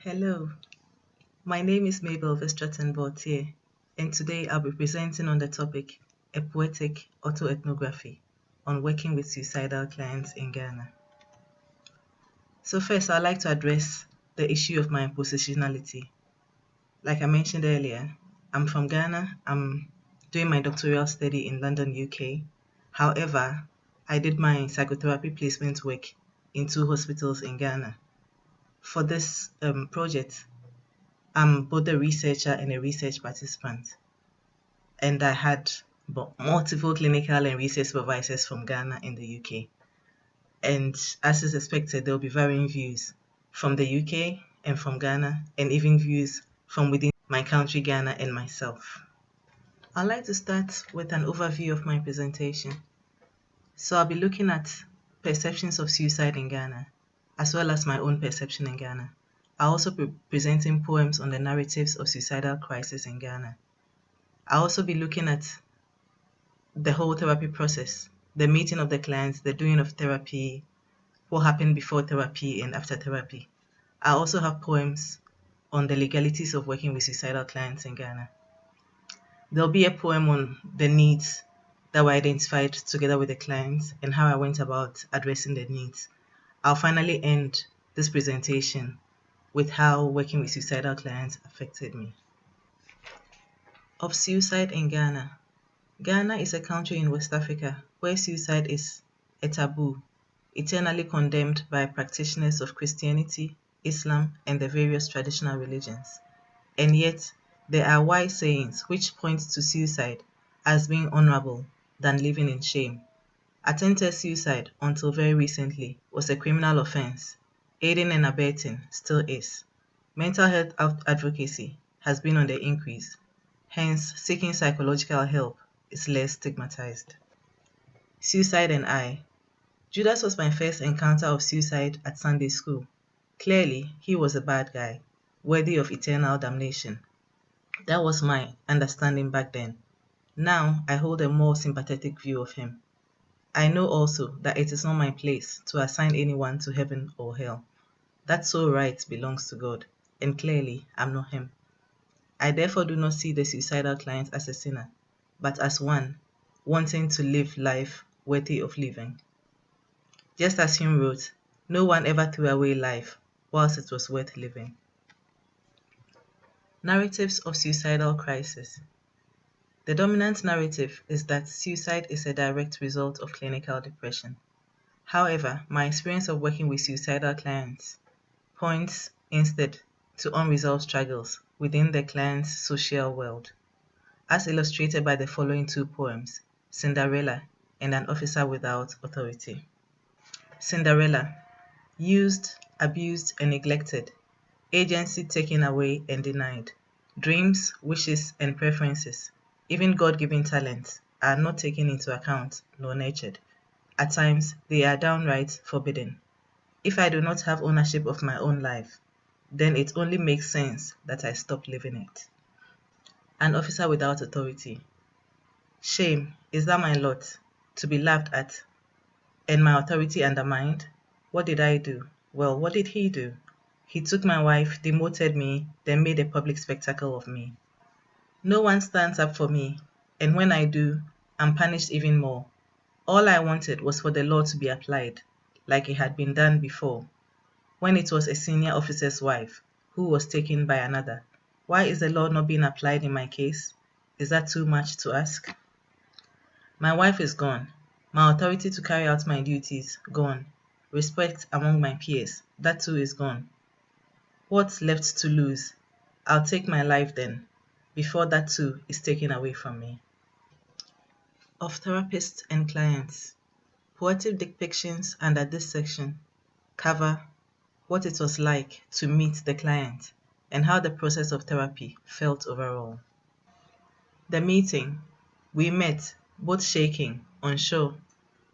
Hello, my name is Mabel Verstraaten-Bortier, and today I'll be presenting on the topic A Poetic Autoethnography on working with suicidal clients in Ghana. So first, I'd like to address the issue of my positionality. Like I mentioned earlier, I'm from Ghana. I'm doing my doctoral study in London, UK. However, I did my psychotherapy placement work in 2 hospitals in Ghana. For this project, I'm both a researcher and a research participant, and I had multiple clinical and research supervisors from Ghana and the UK. And as is expected, there will be varying views from the UK and from Ghana, and even views from within my country, Ghana, and myself. I'd like to start with an overview of my presentation. So I'll be looking at perceptions of suicide in Ghana, as well as my own perception in Ghana. I'll also be presenting poems on the narratives of suicidal crisis in Ghana. I'll also be looking at the whole therapy process, the meeting of the clients, the doing of therapy, what happened before therapy and after therapy. I also have poems on the legalities of working with suicidal clients in Ghana. There'll be a poem on the needs that were identified together with the clients and how I went about addressing the needs. I'll finally end this presentation with how working with suicidal clients affected me. Of suicide in Ghana. Ghana is a country in West Africa where suicide is a taboo, eternally condemned by practitioners of Christianity, Islam, and the various traditional religions. And yet, there are wise sayings which point to suicide as being honorable than living in shame. Attempted suicide, until very recently, was a criminal offense. Aiding and abetting still is. Mental health advocacy has been on the increase. Hence, seeking psychological help is less stigmatized. Suicide and I. Judas was my first encounter of suicide at Sunday school. Clearly, he was a bad guy, worthy of eternal damnation. That was my understanding back then. Now, I hold a more sympathetic view of him. I know also that it is not my place to assign anyone to heaven or hell. That sole right belongs to God, and clearly, I'm not him. I therefore do not see the suicidal client as a sinner, but as one wanting to live life worthy of living. Just as Hume wrote, no one ever threw away life whilst it was worth living. Narratives of suicidal crisis. The dominant narrative is that suicide is a direct result of clinical depression. However, my experience of working with suicidal clients points instead to unresolved struggles within the client's social world, as illustrated by the following 2 poems, Cinderella and An Officer Without Authority. Cinderella, used, abused, and neglected, agency taken away and denied, dreams, wishes, and preferences, even God-given talents, are not taken into account nor nurtured. At times, they are downright forbidden. If I do not have ownership of my own life, then it only makes sense that I stop living it. An officer without authority. Shame, is that my lot, to be laughed at, and my authority undermined? What did I do? Well, what did he do? He took my wife, demoted me, then made a public spectacle of me. No one stands up for me, and when I do, I'm punished even more. All I wanted was for the law to be applied, like it had been done before, when it was a senior officer's wife who was taken by another. Why is the law not being applied in my case? Is that too much to ask? My wife is gone. My authority to carry out my duties, gone. Respect among my peers, that too is gone. What's left to lose? I'll take my life then, before that too is taken away from me. Of therapists and clients. Poetic depictions under this section cover what it was like to meet the client and how the process of therapy felt overall. The meeting. We met, both shaking, unsure.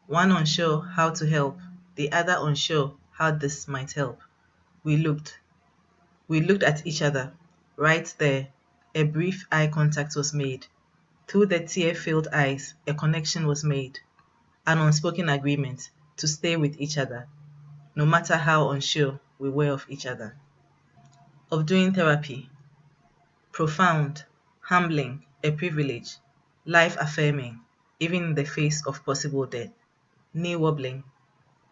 One unsure how to help, the other unsure how this might help. We looked. We looked at each other. Right there, a brief eye contact was made. Through the tear-filled eyes, a connection was made. An unspoken agreement to stay with each other, no matter how unsure we were of each other. of doing therapy. Profound, humbling, a privilege, life-affirming, even in the face of possible death. Knee-wobbling.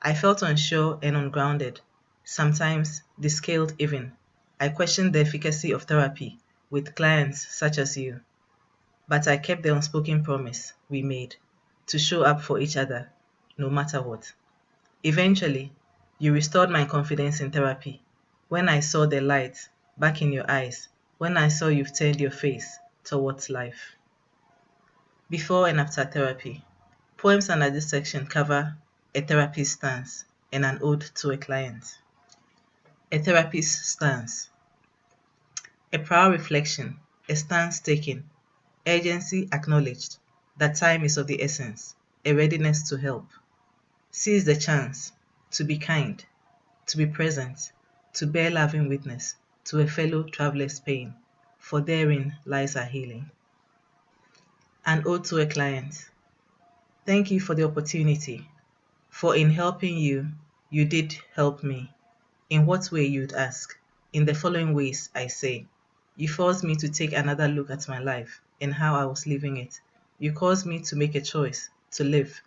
I felt unsure and ungrounded, sometimes descaled even. I questioned the efficacy of therapy with clients such as you. But I kept the unspoken promise we made to show up for each other, no matter what. Eventually, you restored my confidence in therapy when I saw the light back in your eyes, when I saw you've turned your face towards life. Before and after therapy. Poems under this section cover a therapist's stance and an ode to a client. A therapist's stance. A prior reflection, a stance taken, urgency acknowledged, that time is of the essence, a readiness to help. Seize the chance to be kind, to be present, to bear loving witness to a fellow traveler's pain, for therein lies our healing. An ode to a client. Thank you for the opportunity, for in helping you, you did help me. In what way, you'd ask? In the following ways, I say. You forced me to take another look at my life and how I was living it. You caused me to make a choice to live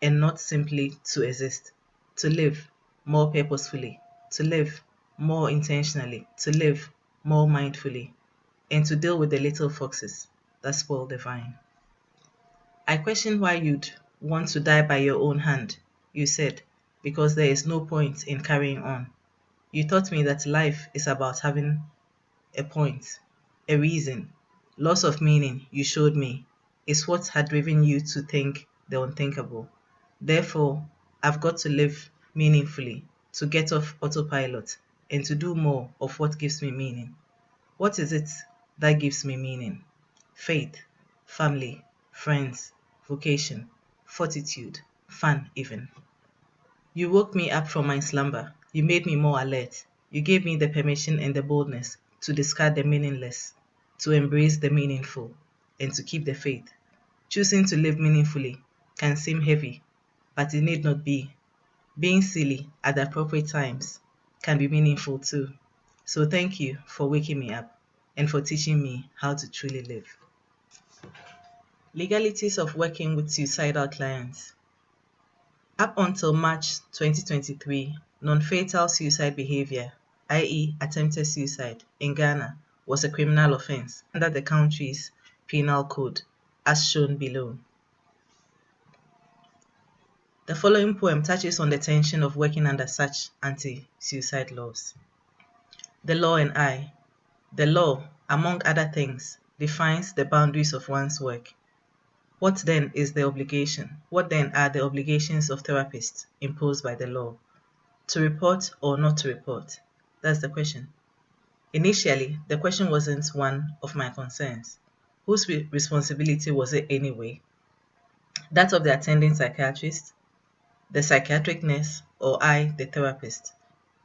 and not simply to exist. To live more purposefully, to live more intentionally, to live more mindfully, and to deal with the little foxes that spoil the vine. I question why you'd want to die by your own hand, you said, because there is no point in carrying on. You taught me that life is about having a point, a reason. Loss of meaning, you showed me, is what had driven you to think the unthinkable. Therefore, I've got to live meaningfully, to get off autopilot, and to do more of what gives me meaning. What is it that gives me meaning? Faith, family, friends, vocation, fortitude, fun even. You woke me up from my slumber. You made me more alert. You gave me the permission and the boldness to discard the meaningless, to embrace the meaningful, and to keep the faith. Choosing to live meaningfully can seem heavy, but it need not be. Being silly at the appropriate times can be meaningful too. So thank you for waking me up and for teaching me how to truly live. Legalities of working with suicidal clients. Up until March 2023, non-fatal suicide behavior, i.e. attempted suicide, in Ghana was a criminal offense under the country's penal code, as shown below. The following poem touches on the tension of working under such anti-suicide laws. The law and I. The law, among other things, defines the boundaries of one's work. What then is the obligation? What then are the obligations of therapists imposed by the law? To report or not to report? That's the question. Initially, the question wasn't one of my concerns. Whose responsibility was it anyway? That of the attending psychiatrist, the psychiatric nurse, or I, the therapist?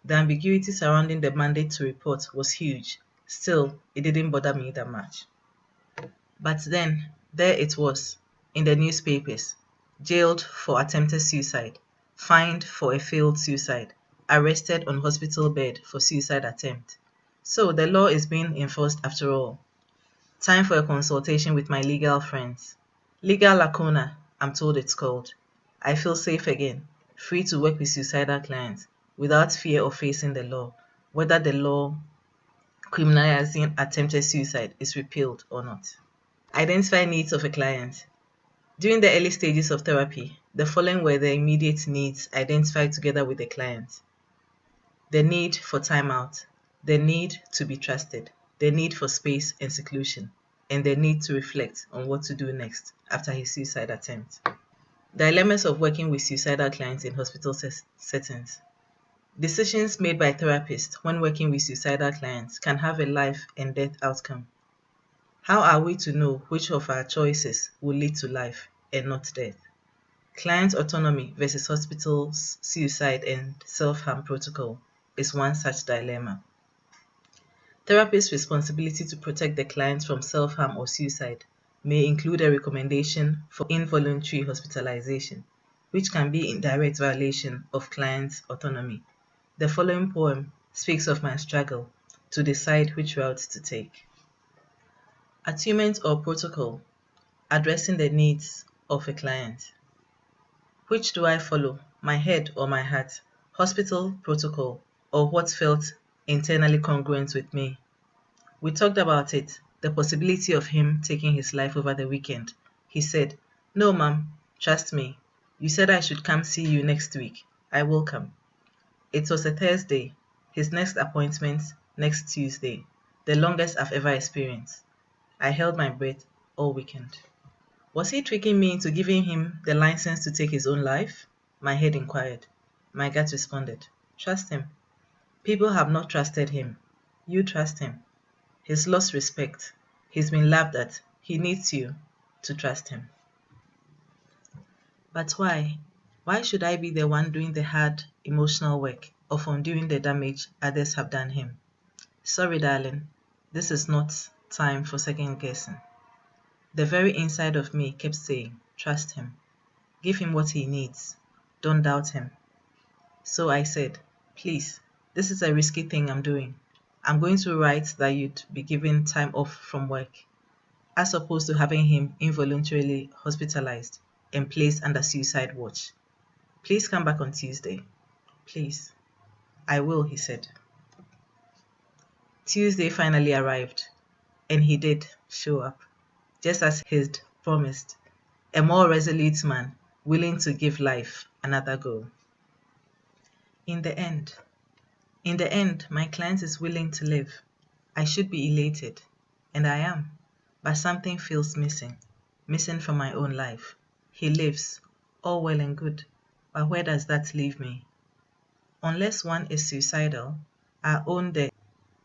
The ambiguity surrounding the mandate to report was huge. Still, it didn't bother me that much. But then, there it was, in the newspapers, jailed for attempted suicide, fined for a failed suicide, arrested on hospital bed for suicide attempt. So the law is being enforced after all. Time for a consultation with my legal friends. Legal lacuna, I'm told it's called. I feel safe again, free to work with suicidal clients without fear of facing the law, whether the law criminalizing attempted suicide is repealed or not. Identify needs of a client. During the early stages of therapy, the following were the immediate needs identified together with the client. The need for time out, the need to be trusted, the need for space and seclusion, and the need to reflect on what to do next after his suicide attempt. Dilemmas of working with suicidal clients in hospital settings. Decisions made by therapists when working with suicidal clients can have a life and death outcome. How are we to know which of our choices will lead to life and not death? Client autonomy versus hospital suicide and self-harm protocol is one such dilemma. Therapist's responsibility to protect the client from self-harm or suicide may include a recommendation for involuntary hospitalization, which can be in direct violation of client's autonomy. The following poem speaks of my struggle, to decide which route to take. Attunement or protocol, addressing the needs of a client. Which do I follow, my head or my heart? Hospital protocol or what felt internally congruent with me? We talked about it, the possibility of him taking his life over the weekend. He said, "No, ma'am, trust me. You said I should come see you next week. I will come." It was a Thursday. His next appointment next Tuesday, the longest I've ever experienced. I held my breath all weekend. Was he tricking me into giving him the license to take his own life? My head inquired. My gut responded, "Trust him." People have not trusted him. You trust him. He's lost respect. He's been laughed at. He needs you to trust him. But why? Why should I be the one doing the hard emotional work of undoing the damage others have done him? Sorry, darling. This is not time for second guessing. The very inside of me kept saying, trust him. Give him what he needs. Don't doubt him. So I said, please, this is a risky thing I'm doing. I'm going to write that you'd be given time off from work, as opposed to having him involuntarily hospitalized and placed under suicide watch. Please come back on Tuesday. Please. I will, he said. Tuesday finally arrived, and he did show up, just as he'd promised. A more resolute man, willing to give life another go. In the end, my client is willing to live. I should be elated, and I am, but something feels missing from my own life. He lives, all well and good, but where does that leave me? Unless one is suicidal, our own death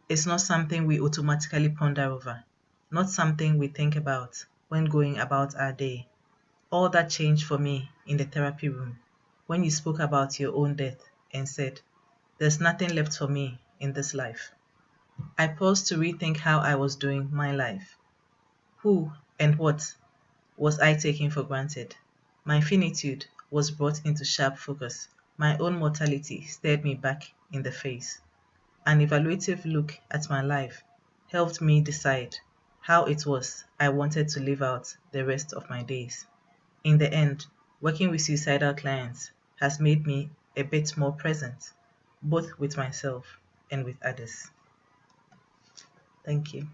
is not something we automatically ponder over, not something we think about when going about our day. All that changed for me in the therapy room when you spoke about your own death and said, "There's nothing left for me in this life." I paused to rethink how I was doing my life. Who and what was I taking for granted? My finitude was brought into sharp focus. My own mortality stared me back in the face. An evaluative look at my life helped me decide how it was I wanted to live out the rest of my days. In the end, working with suicidal clients has made me a bit more present, both with myself and with others. Thank you.